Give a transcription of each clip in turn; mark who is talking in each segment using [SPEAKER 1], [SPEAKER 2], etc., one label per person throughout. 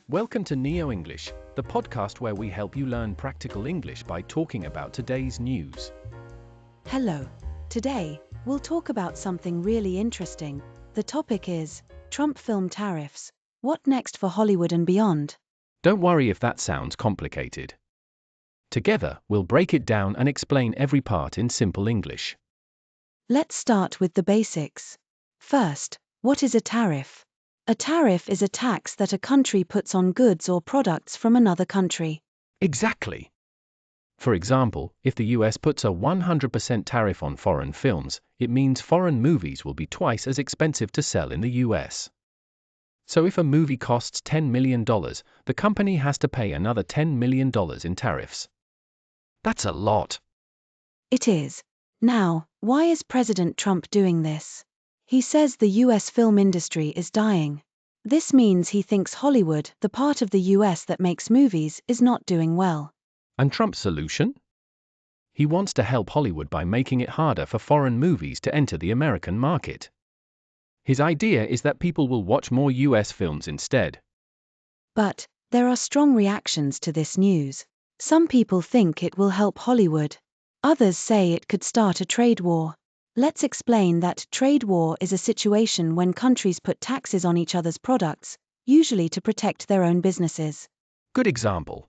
[SPEAKER 1] Welcome to NeoEnglish, the podcast where we help you learn practical English by talking about today's news.
[SPEAKER 2] Hello. Today, we'll talk about something really interesting. The topic is Trump film tariffs. What next for Hollywood and beyond?
[SPEAKER 1] Don't worry if that sounds complicated. Together, we'll break it down and explain every part in simple English.
[SPEAKER 2] Let's start with the basics. First, what is a tariff? A tariff is a tax that a country puts on goods or products from another country.
[SPEAKER 1] Exactly. For example, if the US puts a 100% tariff on foreign films, it means foreign movies will be twice as expensive to sell in the US. So if a movie costs $10 million, the company has to pay another $10 million in tariffs. That's a lot.
[SPEAKER 2] It is. Now, why is President Trump doing this? He says the US film industry is dying. This means he thinks Hollywood, the part of the US that makes movies, is not doing well.
[SPEAKER 1] And Trump's solution? He wants to help Hollywood by making it harder for foreign movies to enter the American market. His idea is that people will watch more US films instead.
[SPEAKER 2] But there are strong reactions to this news. Some people think it will help Hollywood. Others say it could start a trade war. Let's explain that trade war is a situation when countries put taxes on each other's products, usually to protect their own businesses.
[SPEAKER 1] Good example.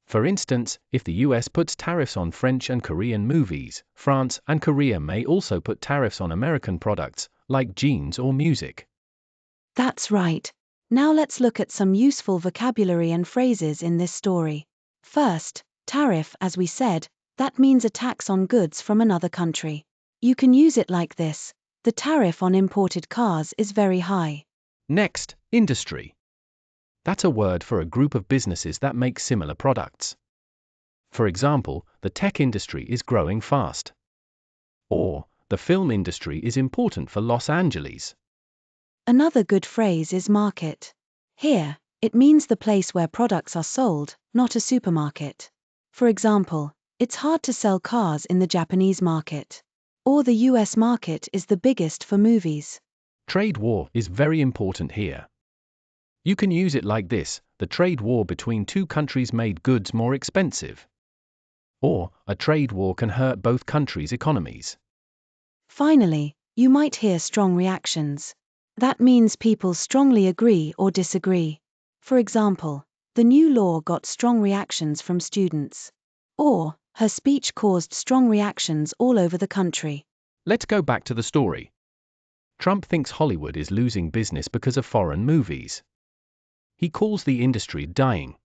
[SPEAKER 1] For instance, if the US puts tariffs on French and Korean movies, France and Korea may also put tariffs on American products, like jeans or music.
[SPEAKER 2] That's right. Now let's look at some useful vocabulary and phrases in this story. First, tariff, as we said, that means a tax on goods from another country. You can use it like this: the tariff on imported cars is very high.
[SPEAKER 1] Next, industry. That's a word for a group of businesses that make similar products. For example, the tech industry is growing fast. Or, the film industry is important for Los Angeles.
[SPEAKER 2] Another good phrase is market. Here, it means the place where products are sold, not a supermarket. For example, it's hard to sell cars in the Japanese market. Or the US market is the biggest for movies.
[SPEAKER 1] Trade war is very important here. You can use it like this: the trade war between two countries made goods more expensive. Or, a trade war can hurt both countries' economies.
[SPEAKER 2] Finally, you might hear strong reactions. That means people strongly agree or disagree. For example, the new law got strong reactions from students. Or, her speech caused strong reactions all over the country.
[SPEAKER 1] Let's go back to the story. Trump thinks Hollywood is losing business because of foreign movies. He calls the industry dying.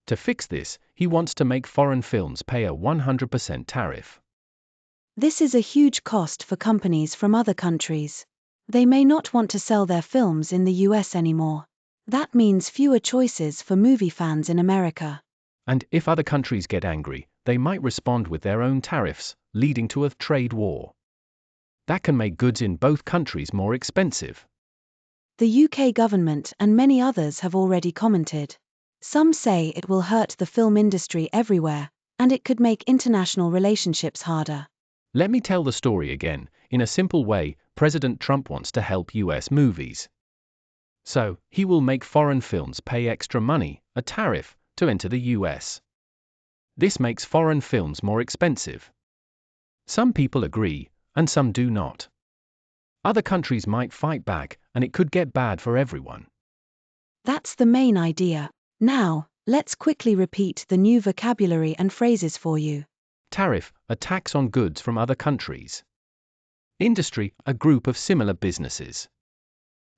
[SPEAKER 1] To fix this, he wants to make foreign films pay a 100% tariff.
[SPEAKER 2] This is a huge cost for companies from other countries. They may not want to sell their films in the US anymore. That means fewer choices for movie fans in America.
[SPEAKER 1] And if other countries get angry, they might respond with their own tariffs, leading to a trade war. That can make goods in both countries more expensive.
[SPEAKER 2] The UK government and many others have already commented. Some say it will hurt the film industry everywhere, and it could make international relationships harder.
[SPEAKER 1] Let me tell the story again. In a simple way, President Trump wants to help US movies. So, he will make foreign films pay extra money, a tariff, to enter the US. This makes foreign films more expensive. Some people agree, and some do not. Other countries might fight back, and it could get bad for everyone.
[SPEAKER 2] That's the main idea. Now, let's quickly repeat the new vocabulary and phrases for you.
[SPEAKER 1] Tariff, a tax on goods from other countries. Industry, a group of similar businesses.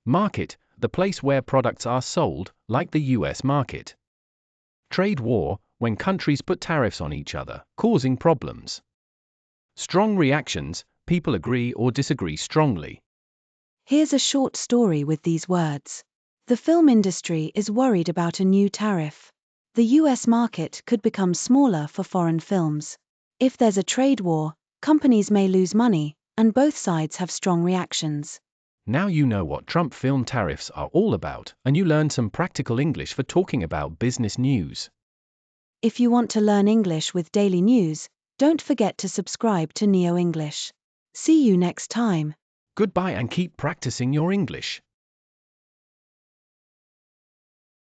[SPEAKER 1] Market, the place where products are sold, like the US market. Trade war, when countries put tariffs on each other, causing problems. Strong reactions, people agree or disagree strongly.
[SPEAKER 2] Here's a short story with these words. The film industry is worried about a new tariff. The US market could become smaller for foreign films. If there's a trade war, companies may lose money, and both sides have strong reactions.
[SPEAKER 1] Now you know what Trump film tariffs are all about, and you learn some practical English for talking about business news.
[SPEAKER 2] If you want to learn English with daily news, don't forget to subscribe to NeoEnglish. See you next time.
[SPEAKER 1] Goodbye and keep practicing your English.